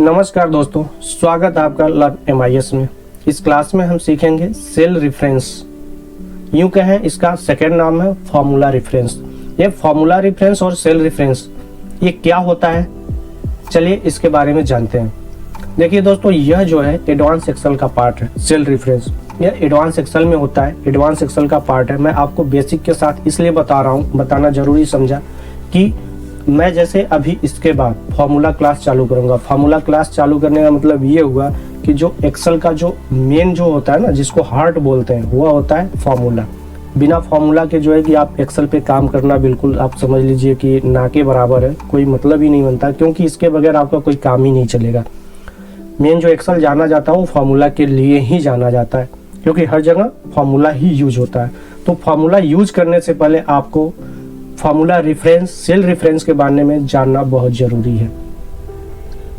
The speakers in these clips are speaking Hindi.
नमस्कार दोस्तों, स्वागत है आपका लर्न MIS में। इस क्लास में हम सीखेंगे सेल रेफरेंस। यूं कहें इसका सेकेंड नाम है फॉर्मूला रेफरेंस। ये फॉर्मूला रेफरेंस और सेल रेफरेंस ये क्या होता है, चलिए इसके बारे में जानते हैं। देखिए दोस्तों, यह जो है एडवांस एक्सेल का पार्ट है। सेल रेफरेंस यह एडवांस एक्सेल में होता है, एडवांस एक्सेल का पार्ट है। मैं आपको बेसिक के साथ इसलिए बता रहा हूँ, बताना जरूरी समझा कि मैं जैसे अभी इसके बाद फॉर्मूला क्लास चालू करूंगा। फॉर्मूला क्लास चालू करने का मतलब ये हुआ कि जो एक्सेल का जो मेन जो होता है ना, जिसको हार्ट बोलते हैं, वो होता है फॉर्मूला। बिना फॉर्मूला के जो है कि आप एक्सेल पे काम करना बिल्कुल आप समझ लीजिए कि ना के बराबर है, कोई मतलब ही नहीं बनता, क्योंकि इसके बगैर आपका कोई काम ही नहीं चलेगा। मेन जो एक्सेल जाना जाता है वो फॉर्मूला के लिए ही जाना जाता है, क्योंकि हर जगह फॉर्मूला ही यूज होता है। तो फॉर्मूला यूज करने से पहले आपको फॉर्मूला रेफरेंस, सेल रेफरेंस के बारे में जानना बहुत जरूरी है।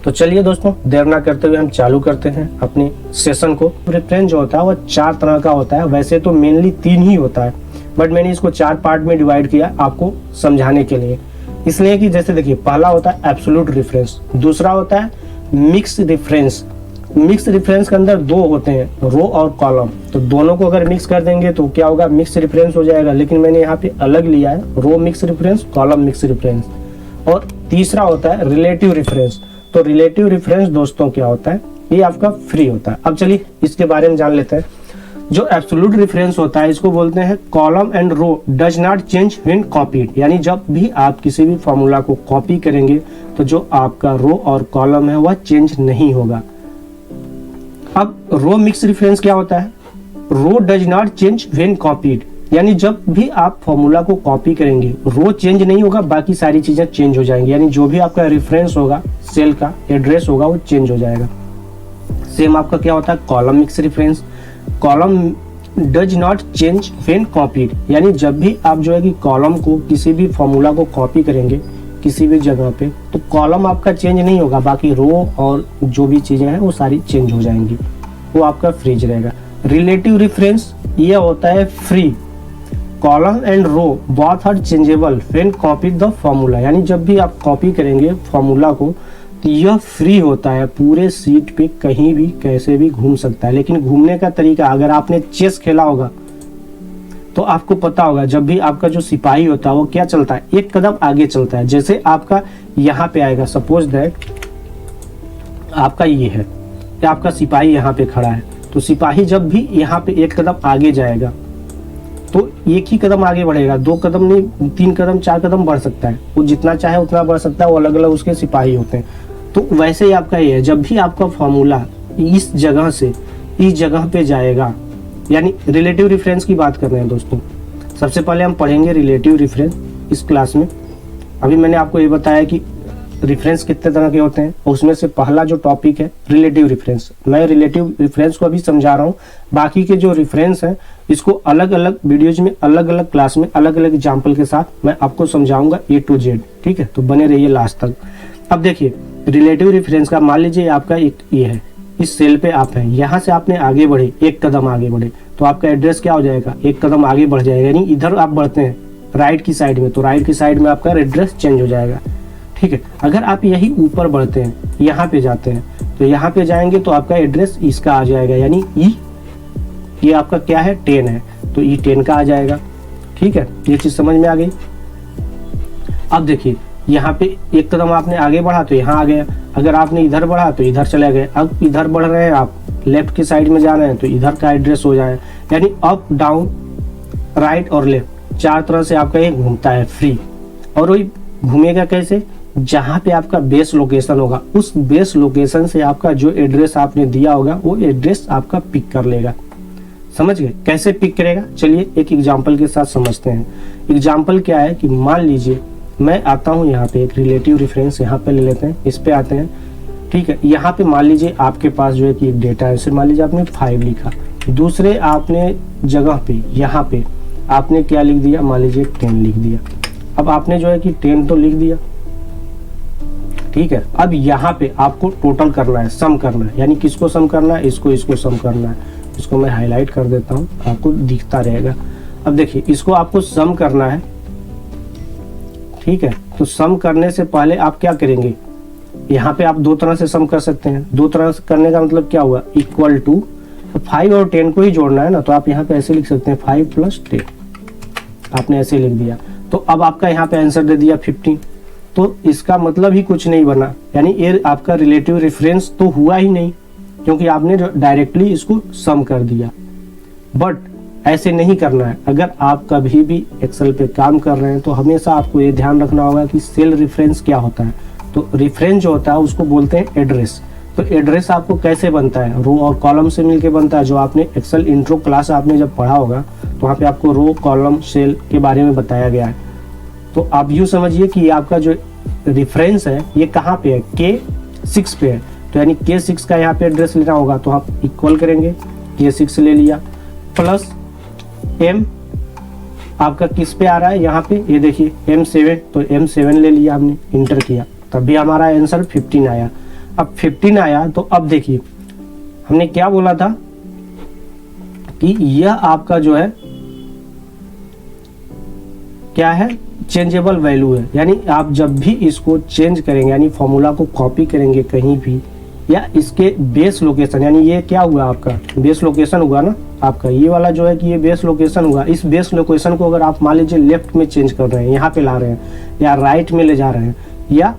तो चलिए दोस्तों, देर ना करते हुए हम चालू करते हैं अपनी सेशन को। रेफरेंस जो होता है वो 4 तरह का होता है। वैसे तो मेनली 3 ही होता है, बट मैंने इसको 4 पार्ट में डिवाइड किया आपको समझाने के लिए। इसलिए कि जैसे देखिए, पहला होता है एब्सोल्यूट रेफरेंस, दूसरा होता है मिक्स रेफरेंस। मिक्स रेफरेंस के अंदर 2 होते हैं, रो और कॉलम। तो दोनों को अगर मिक्स कर देंगे तो क्या होगा, मिक्स रेफरेंस हो जाएगा। लेकिन मैंने यहाँ पे अलग लिया है, row mix reference, column mix reference. और तीसरा होता है रिलेटिव रेफरेंस। तो रिलेटिव रेफरेंस दोस्तों क्या होता है, ये आपका फ्री होता है। अब चलिए इसके बारे में जान लेते हैं। जो एब्सोल्यूट रेफरेंस होता है इसको बोलते हैं column and row does not change when copied. यानी जब भी आप किसी भी फॉर्मूला को कॉपी करेंगे तो जो आपका रो और कॉलम है वह चेंज नहीं होगा। अब रो मिक्स रेफरेंस क्या होता है, row does not change when copied. यानी जब भी आप फॉर्मूला को कॉपी करेंगे रो चेंज नहीं होगा, बाकी सारी चीजें चेंज हो जाएंगी। यानी जो भी आपका रेफरेंस होगा, सेल का एड्रेस होगा, वो चेंज हो जाएगा। सेम आपका क्या होता है column mix reference. Column does not change when copied. यानी जब भी आप जो है कि कॉलम को, किसी भी फॉर्मूला को कॉपी करेंगे किसी भी जगह पे, तो कॉलम आपका चेंज नहीं होगा, बाकी रो और जो भी चीजें हैं वो सारी चेंज हो जाएंगी, वो आपका फ्रीज रहेगा। रिलेटिव रेफरेंस ये होता है free. Column and row both are changeable when copied the formula. यानी जब भी आप कॉपी करेंगे फॉर्मूला को तो यह फ्री होता है, पूरे सीट पे कहीं भी कैसे भी घूम सकता है। लेकिन घूमने का तरीका, अगर आपने चेस खेला होगा तो आपको पता होगा, जब भी आपका जो सिपाही होता है वो क्या चलता है, एक कदम आगे चलता है। जैसे आपका यहाँ पे आएगा, सपोज दैट आपका ये है, आपका सिपाही यहाँ पे खड़ा है, तो सिपाही जब भी यहाँ पे एक कदम आगे जाएगा तो एक ही कदम आगे बढ़ेगा, 2 कदम नहीं, 3 कदम 4 कदम बढ़ सकता है। वो जितना चाहे उतना बढ़ सकता है, वो अलग अलग उसके सिपाही होते हैं। तो वैसे ही आपका ये है, जब भी आपका फॉर्मूला इस जगह से इस जगह पे जाएगा, यानी रिलेटिव रेफरेंस की बात कर रहे हैं दोस्तों। सबसे पहले हम पढ़ेंगे रिलेटिव रेफरेंस इस क्लास में। अभी मैंने आपको ये बताया कि रेफरेंस कितने तरह के होते हैं, और उसमें से पहला जो टॉपिक है रिलेटिव रेफरेंस। मैं रिलेटिव रेफरेंस को अभी समझा रहा हूँ, बाकी के जो रेफरेंस है इसको अलग अलग वीडियोज में, अलग अलग क्लास में, अलग अलग एग्जाम्पल के साथ मैं आपको समझाऊंगा A to Z। ठीक है, तो बने रहिए लास्ट तक। अब देखिए रिलेटिव रेफरेंस का, मान लीजिए आपका एक ये है, इस सेल पे आप हैं, यहाँ से आपने आगे बढ़े, एक कदम आगे बढ़े, तो आपका एड्रेस क्या हो जाएगा, एक कदम आगे बढ़ जाएगा। यानी इधर आप बढ़ते हैं राइट की साइड में, तो राइट की साइड में आपका एड्रेस चेंज हो जाएगा। ठीक है, अगर आप यही ऊपर बढ़ते हैं, यहाँ पे जाते हैं, तो यहाँ पे जाएंगे तो आपका एड्रेस इसका आ जाएगा। यानी ये आपका क्या है, 10 है, तो E10 का आ जाएगा। ठीक है, ये चीज समझ में आ गई। अब देखिए यहाँ पे एक कदम आपने आगे बढ़ा तो यहाँ आ गया, अगर आपने इधर बढ़ा तो इधर चले गए। अब इधर बढ़ रहे हैं आप, लेफ्ट की साइड में जा रहे हैं, तो इधर का एड्रेस हो जाए। यानी अप डाउन राइट और लेफ्ट 4 तरह से आपका ये घूमता है फ्री। और वही घूमेगा कैसे, जहां पे आपका बेस लोकेशन होगा, उस बेस लोकेशन से आपका जो एड्रेस आपने दिया होगा वो एड्रेस आपका पिक कर लेगा। समझ गए कैसे पिक करेगा? चलिए एक एग्जांपल के साथ समझते हैं। एग्जांपल क्या है कि मान लीजिए मैं आता हूं यहाँ पे, एक रिलेटिव रेफरेंस यहाँ पे ले लेते हैं, इस पे आते हैं। ठीक है, यहाँ पे मान लीजिए आपके पास जो है कि एक डेटा है, मान लीजिए आपने 5 लिखा, दूसरे आपने जगह पे यहाँ पे आपने क्या लिख दिया, मान लीजिए 10 लिख दिया। अब आपने जो है कि 10 तो लिख दिया, ठीक है। अब यहाँ पे आपको टोटल करना है, सम करना है। यानी किसको सम करना है, इसको सम करना है। इसको मैं हाईलाइट कर देता हूँ, आपको दिखता रहेगा। अब देखिए इसको आपको सम करना है, ठीक है। तो सम करने से पहले आप क्या करेंगे, यहाँ पे आप दो तरह से सम कर सकते हैं। दो तरह से करने का मतलब क्या हुआ, इक्वल टू 5 और 10 को ही जोड़ना है ना, तो आप यहाँ पे ऐसे लिख सकते हैं 5 + 10, आपने ऐसे लिख दिया। तो अब आपका यहाँ पे आंसर दे दिया 15। तो इसका मतलब ही कुछ नहीं बना, यानी ये आपका रिलेटिव रेफरेंस तो हुआ ही नहीं, क्योंकि आपने डायरेक्टली इसको सम कर दिया। बट ऐसे नहीं करना है। अगर आप कभी भी एक्सेल पे काम कर रहे हैं तो हमेशा आपको ये ध्यान रखना होगा कि सेल रेफरेंस क्या होता है। तो रेफरेंस जो होता है उसको बोलते हैं एड्रेस। तो एड्रेस आपको कैसे बनता है, रो और कॉलम से मिलके बनता है। जो आपने एक्सेल इंट्रो क्लास आपने जब पढ़ा होगा तो वहाँ पे आपको रो, कॉलम, सेल के बारे में बताया गया है। तो आप यूँ समझिए कि आपका जो रेफरेंस है ये कहाँ पे है, K6 पे है। तो यानी K6 का यहाँ पे एड्रेस लेना होगा, तो आप इक्वल करेंगे, K6 ले लिया, प्लस M आपका किस पे आ रहा है, यहाँ पे ये देखिए M7, तो M7 ले लिया हमने, इंटर किया, तब भी हमारा आंसर 15 आया। अब 15 आया तो अब देखिए हमने क्या बोला था कि यह आपका जो है क्या है, चेंजेबल वैल्यू है। यानी आप जब भी इसको चेंज करेंगे, यानी फॉर्मूला को कॉपी करेंगे कहीं भी, या इसके बेस लोकेशन, यानी ये क्या हुआ आपका बेस लोकेशन हुआ ना आपका, ये वाला जो है कि ये बेस लोकेशन हुआ। इस बेस लोकेशन को अगर आप मान लीजिए लेफ्ट में चेंज कर रहे हैं, यहाँ पे ला रहे हैं, या राइट में ले जा रहे हैं, या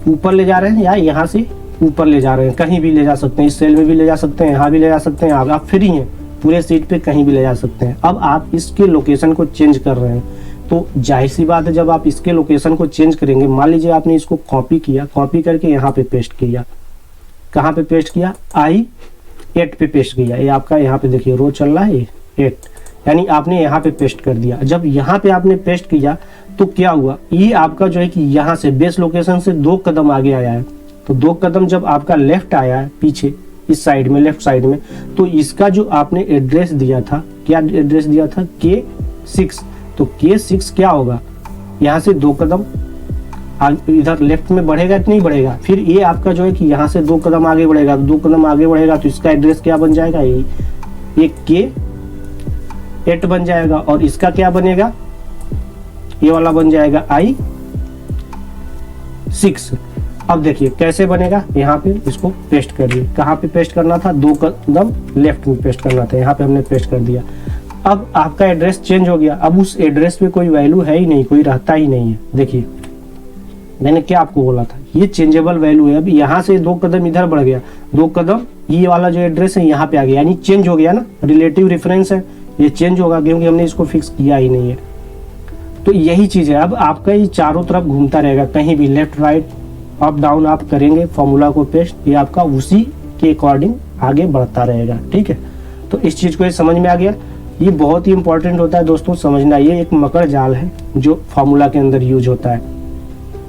ऊपर ले जा रहे हैं, या यहाँ से ऊपर ले जा रहे हैं, कहीं भी ले जा सकते हैं। इस सेल में भी ले जा सकते हैं, यहाँ भी ले जा सकते हैं, आप फ्री हैं, पूरे सीट पे कहीं भी ले जा सकते हैं। अब आप इसके लोकेशन को चेंज कर रहे हैं, तो जाहिर सी बात है जब आप इसके लोकेशन को चेंज करेंगे, मान लीजिए आपने इसको कॉपी किया, कॉपी करके यहाँ पे पेस्ट किया, कहाँ पे पेस्ट किया, I8 पे पेस्ट किया। ये आपका यहाँ पे देखिए रो चल रहा है 8, यानी आपने यहाँ पे पेस्ट कर दिया। जब यहाँ पे आपने पेस्ट किया तो क्या हुआ, ये आपका जो है कि यहाँ से बेस लोकेशन से 2 कदम आगे आया है। तो 2 कदम जब आपका लेफ्ट आया है पीछे इस साइड में, लेफ्ट साइड में, तो इसका जो आपने एड्रेस दिया था, क्या एड्रेस दिया था, K6, तो K6 क्या होगा, यहाँ से 2 कदम इधर लेफ्ट में बढ़ेगा कि नहीं बढ़ेगा। फिर ये आपका जो है कि यहाँ से 2 कदम आगे बढ़ेगा, 2 कदम आगे बढ़ेगा तो इसका एड्रेस क्या बन जाएगा, ये K8 बन जाएगा। और इसका क्या बनेगा, ये वाला बन जाएगा I6। अब देखिए कैसे बनेगा, यहाँ पे इसको पेस्ट करिए, कहाँ पे पेस्ट करना था, 2 कदम लेफ्ट में पेस्ट करना था, यहाँ पे हमने पेस्ट कर दिया। अब आपका एड्रेस चेंज हो गया। अब उस एड्रेस पे कोई वैल्यू है ही नहीं, कोई रहता ही नहीं है। देखिए मैंने क्या आपको बोला था, ये चेंजेबल वैल्यू है। अब यहाँ से 2 कदम इधर बढ़ गया, 2 कदम ये वाला जो एड्रेस है यहाँ पे आ गया, यानी चेंज हो गया ना, रिलेटिव रेफरेंस है, ये चेंज होगा क्योंकि हमने इसको फिक्स किया ही नहीं है। तो यही चीज है। अब आपका ये चारों तरफ घूमता रहेगा, कहीं भी लेफ्ट राइट अप डाउन आप करेंगे फॉर्मूला को पेस्ट, ये आपका उसी के अकॉर्डिंग आगे बढ़ता रहेगा। ठीक है, तो इस चीज को ये समझ में आ गया। ये बहुत ही इंपॉर्टेंट होता है दोस्तों समझना, ये एक मकर जाल है जो फॉर्मूला के अंदर यूज होता है।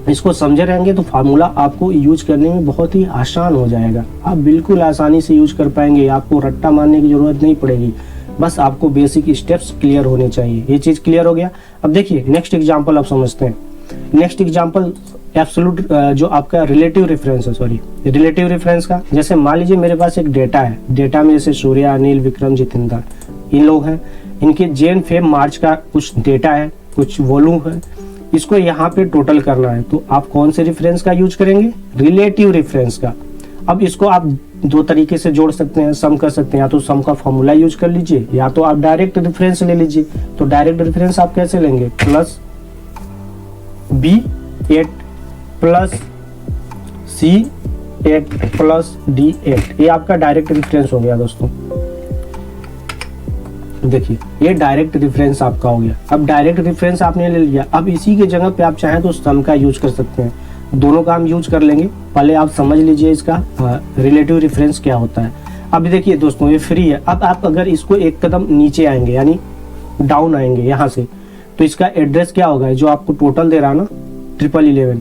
इसको समझे रहेंगे तो फार्मूला आपको यूज करने में बहुत ही आसान हो जाएगा, आप बिल्कुल आसानी से यूज कर पाएंगे, आपको रट्टा मारने की जरूरत नहीं पड़ेगी, बस आपको बेसिक स्टेप्स क्लियर होने चाहिए। ये चीज क्लियर हो गया। अब देखिए नेक्स्ट एग्जांपल आप समझते हैं। नेक्स्ट एग्जांपल एब्सोल्यूट जो आपका रिलेटिव रेफरेंस है, सॉरी रिलेटिव रेफरेंस का, जैसे मान लीजिए मेरे पास एक डेटा है, डेटा में जैसे सूर्या, अनिल, विक्रम, जितेंद्र इन लोग हैं, इनके जैन, फेब, मार्च का कुछ डेटा है, कुछ वॉल्यूम है, इसको यहाँ पे टोटल करना है। तो आप कौन से रेफरेंस का यूज करेंगे, रिलेटिव रेफरेंस का। अब इसको आप 2 तरीके से जोड़ सकते हैं, सम कर सकते हैं, या तो सम का फॉर्मूला यूज कर लीजिए, या तो आप डायरेक्ट रेफरेंस ले लीजिए। तो डायरेक्ट रेफरेंस आप कैसे लेंगे, plus B8 plus C8 plus D8, ये आपका डायरेक्ट रेफरेंस हो गया दोस्तों। देखिए ये डायरेक्ट रेफरेंस आपका हो गया। अब डायरेक्ट रेफरेंस आपने ले लिया, अब इसी के जगह पे आप चाहें तो सम का यूज कर सकते हैं, दोनों का हम यूज कर लेंगे। पहले आप समझ लीजिए इसका रिलेटिव रेफरेंस क्या होता है। अब देखिए दोस्तों ये फ्री है। अब आप अगर इसको 1 कदम नीचे आएंगे, यानी डाउन आएंगे यहाँ से, तो इसका एड्रेस क्या होगा, जो आपको टोटल दे रहा ना 1111,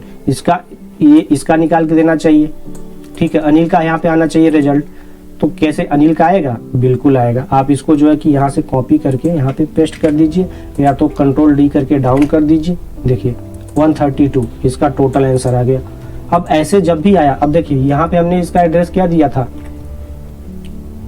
इसका निकाल के देना चाहिए। ठीक है, अनिल का यहाँ पे आना चाहिए रिजल्ट। तो कैसे अनिल का आएगा, बिल्कुल आएगा। आप इसको जो है कि यहाँ से कॉपी करके यहाँ पे पेस्ट कर दीजिए, या तो कंट्रोल D करके डाउन कर दीजिए। देखिए 132 इसका टोटल आंसर आ गया। अब ऐसे जब भी आया, अब देखिए यहाँ पे हमने इसका एड्रेस क्या दिया था,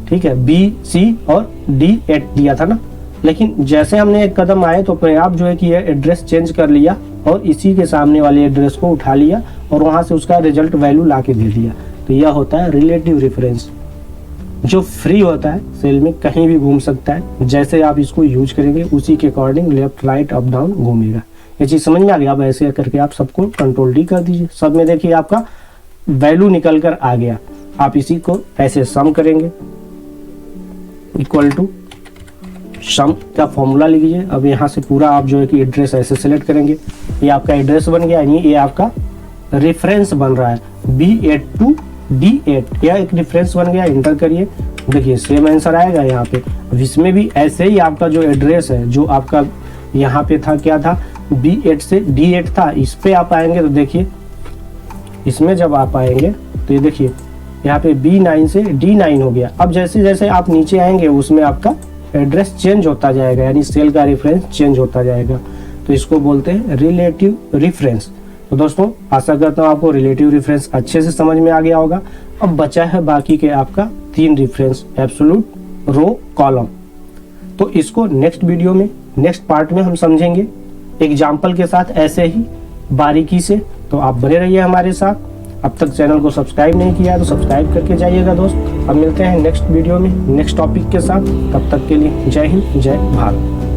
ठीक है B, C और D8 दिया था ना। लेकिन जैसे हमने एक कदम आए तो अपने आप जो है कि ये एड्रेस चेंज कर लिया और इसी के सामने वाले एड्रेस को उठा लिया और वहां से उसका रिजल्ट वैल्यू ला के दे दिया। तो यह होता है रिलेटिव रेफरेंस, जो फ्री होता है, सेल में कहीं भी घूम सकता है। जैसे आप इसको यूज करेंगे उसी के according left right up down घूमेगा। ये चीज समझ में आ गया। अब ऐसे करके आप सबको कंट्रोल डी कर दीजिए। सब में देखिए आपका वैल्यू निकल कर आ गया। आप इसी को ऐसे सम करेंगे, इक्वल टू सम का फॉर्मूला लिखिए। अब यहाँ से पूरा आप जो है कि एड्रेस ऐसे सेलेक्ट करेंगे। ये आपका एड्रेस बन गया, यानी ये आपका रेफरेंस बन रहा है B8 to D8। यह एक रेफरेंस बन गया। इंटर करिए, देखिए सेम आंसर आएगा यहाँ पे। अब इसमें भी ऐसे ही आपका जो एड्रेस है, जो आपका यहाँ पे था, क्या था, B8 से D8 था, इस पे आप आएंगे तो देखिए इसमें जब आप आएंगे तो ये देखिए यहाँ पे B9 से D9 हो गया। अब जैसे जैसे आप नीचे आएंगे उसमें आपका एड्रेस चेंज होता जाएगा, यानी सेल का रेफरेंस चेंज होता जाएगा। तो इसको बोलते हैं रिलेटिव रेफरेंस। तो दोस्तों आशा करता हूँ आपको रिलेटिव रेफरेंस अच्छे से समझ में आ गया होगा। अब बचा है बाकी के आपका 3 रेफरेंस, एब्सोल्यूट, रो, कॉलम। तो इसको नेक्स्ट वीडियो में, नेक्स्ट पार्ट में हम समझेंगे एग्जाम्पल के साथ, ऐसे ही बारीकी से। तो आप बने रहिए हमारे साथ। अब तक चैनल को सब्सक्राइब नहीं किया है तो सब्सक्राइब करके जाइएगा दोस्त। अब मिलते हैं नेक्स्ट वीडियो में नेक्स्ट टॉपिक के साथ। तब तक के लिए जय हिंद, जय भारत।